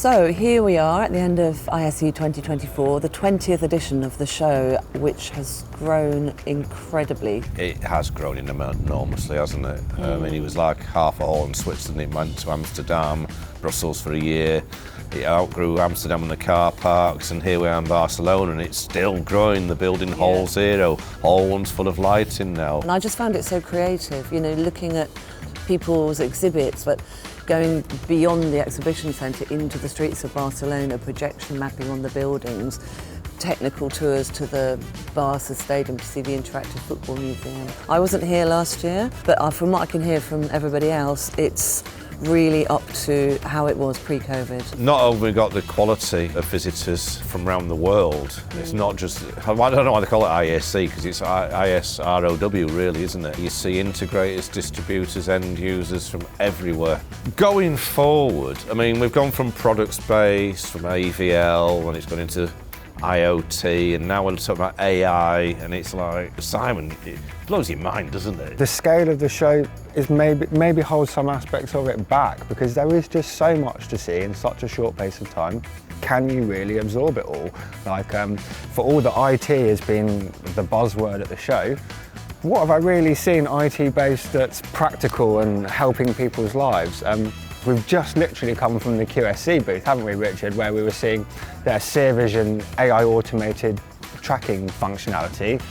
So here we are at the end of ISE 2024, the 20th edition of the show, which has grown incredibly. It has grown enormously, hasn't it? I mean, it was like half a hall in Switzerland. It went to Amsterdam, Brussels for a year. It outgrew Amsterdam and the car parks, and here we are in Barcelona, and it's still growing. The building Hall Zero, all one's full of lighting now. And I just found it so creative, you know, looking at people's exhibits, but going beyond the exhibition centre into the streets of Barcelona, projection mapping on the buildings, technical tours to the Barca Stadium to see the interactive football museum. I wasn't here last year, but from what I can hear from everybody else, it's really up to how it was pre-COVID. Not only got the quality of visitors from around the world, it's not just, I don't know why they call it ISE, because it's ISROW really, isn't it? You see integrators, distributors, end users from everywhere. Going forward, I mean, we've gone from products-based, from AVL, and it's gone into IoT, and now we're talking about AI, and it's like, Simon, it blows your mind, doesn't it? The scale of the show is maybe holds some aspects of it back, because there is just so much to see in such a short pace of time. Can you really absorb it all? Like, for all that IT has been the buzzword at the show, what have I really seen IT-based that's practical and helping people's lives? We've just literally come from the QSC booth, haven't we, Richard, where we were seeing their Sear Vision AI automated tracking functionality.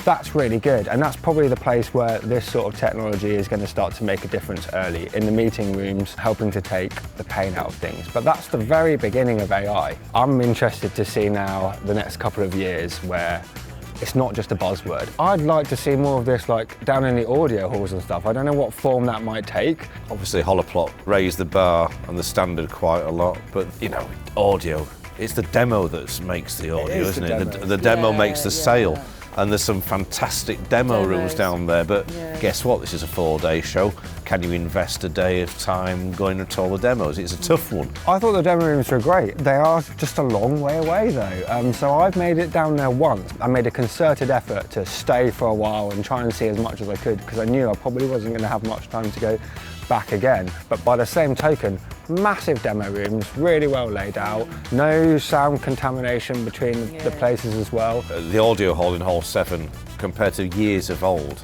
That's really good, and that's probably the place where this sort of technology is going to start to make a difference early, in the meeting rooms, helping to take the pain out of things. But that's the very beginning of AI. I'm interested to see now the next couple of years where it's not just a buzzword. I'd like to see more of this, like down in the audio halls and stuff. I don't know what form that might take. Obviously Holoplot raised the bar and the standard quite a lot, but you know, audio, it's the demo that makes the audio, isn't it? The demo makes the sale. And there's some fantastic demo rooms down there, but guess what? This is a 4-day show. Can you invest a day of time going to all the demos? It's a tough one. I thought the demo rooms were great. They are just a long way away though. So I've made it down there once. I made a concerted effort to stay for a while and try and see as much as I could, because I knew I probably wasn't going to have much time to go back again. But by the same token, massive demo rooms, really well laid out, no sound contamination between the places as well. The audio hall in Hall 7, compared to years of old,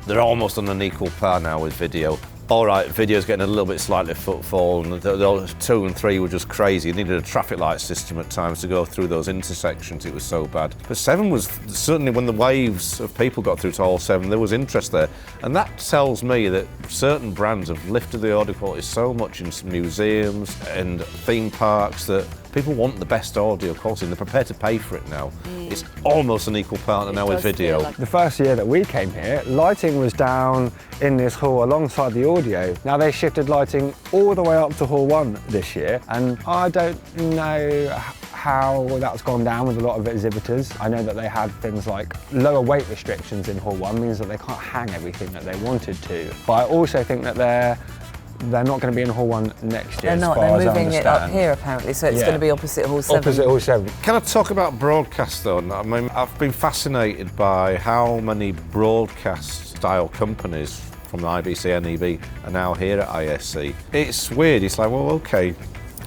they're almost on an equal par now with video. All right, video's getting a little bit slightly footfall, and the 2 and 3 were just crazy. You needed a traffic light system at times to go through those intersections, it was so bad. But 7 was certainly, when the waves of people got through to Hall 7, there was interest there. And that tells me that certain brands have lifted the audio quality so much in some museums and theme parks that people want the best audio quality and they're prepared to pay for it now. It's almost an equal partner now with video. The first year that we came here, lighting was down in this hall alongside the audio. Now they shifted lighting all the way up to Hall 1 this year, and I don't know how that's gone down with a lot of exhibitors. I know that they had things like lower weight restrictions in Hall 1, means that they can't hang everything that they wanted to. But I also think that they're not going to be in Hall 1 next year. They're not, they're moving it up here apparently, so it's going to be opposite Hall 7. Opposite Hall 7. Can I talk about broadcast though? I mean, I've been fascinated by how many broadcast style companies from the IBC, NEB are now here at ISE. It's weird, it's like, well, okay,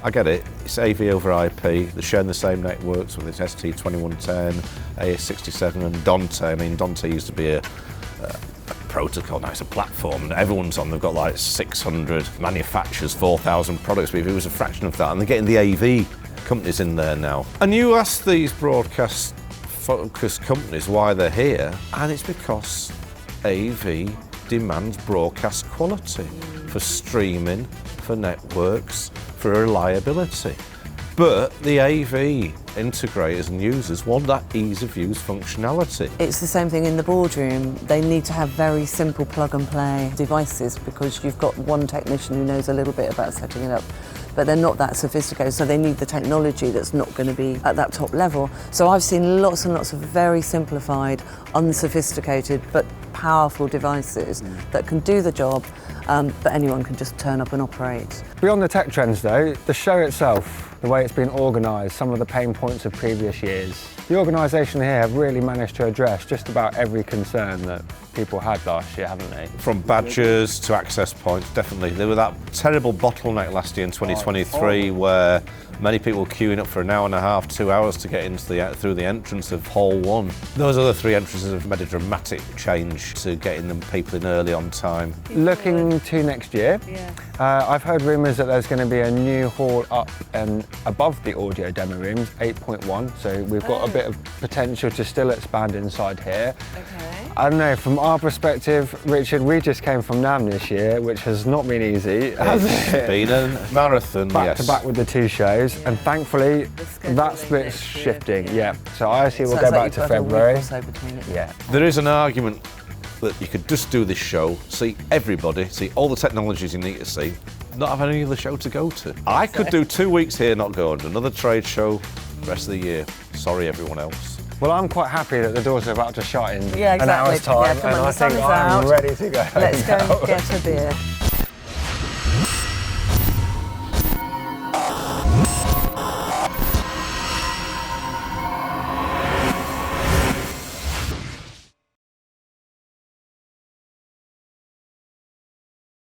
I get it. It's AV over IP, they're sharing the same networks with its ST2110, AS67 and Dante. I mean, Dante used to be a protocol, now it's a platform and everyone's on. They've got like 600 manufacturers, 4,000 products, but if it was a fraction of that, and they're getting the AV companies in there now. And you ask these broadcast focused companies why they're here, and it's because AV demands broadcast quality for streaming, for networks, for reliability. But the AV integrators and users want that ease of use functionality. It's the same thing in the boardroom. They need to have very simple plug and play devices, because you've got one technician who knows a little bit about setting it up, but they're not that sophisticated, so they need the technology that's not going to be at that top level. So I've seen lots and lots of very simplified, unsophisticated but powerful devices that can do the job, but anyone can just turn up and operate. Beyond the tech trends though, the show itself, the way it's been organised, some of the pain points of previous years. The organisation here have really managed to address just about every concern that people had last year, haven't they? From badges to access points, definitely. There was that terrible bottleneck last year in 2023 where many people were queuing up for an hour and a half, 2 hours to get into through the entrance of Hall 1. Those other 3 entrances have made a dramatic change to getting them people in early on time. Looking to next year, I've heard rumours that there's going to be a new hall up and above the audio demo rooms, 8.1, so we've got a bit of potential to still expand inside here. Okay. I don't know, from our perspective, Richard, we just came from NAMM this year, which has not been easy. It's been a marathon, back to back with the 2 shows, and thankfully that split's shifting. So ISE will go back to February. There is an argument that you could just do this show, see everybody, see all the technologies you need to see, not have any other show to go to. I could do 2 weeks here, not go to another trade show the rest of the year. Sorry, everyone else. Well, I'm quite happy that the doors are about to shut in an hour's time, come on, and I the sun think is I'm out. ready to go. Let's go and get a beer.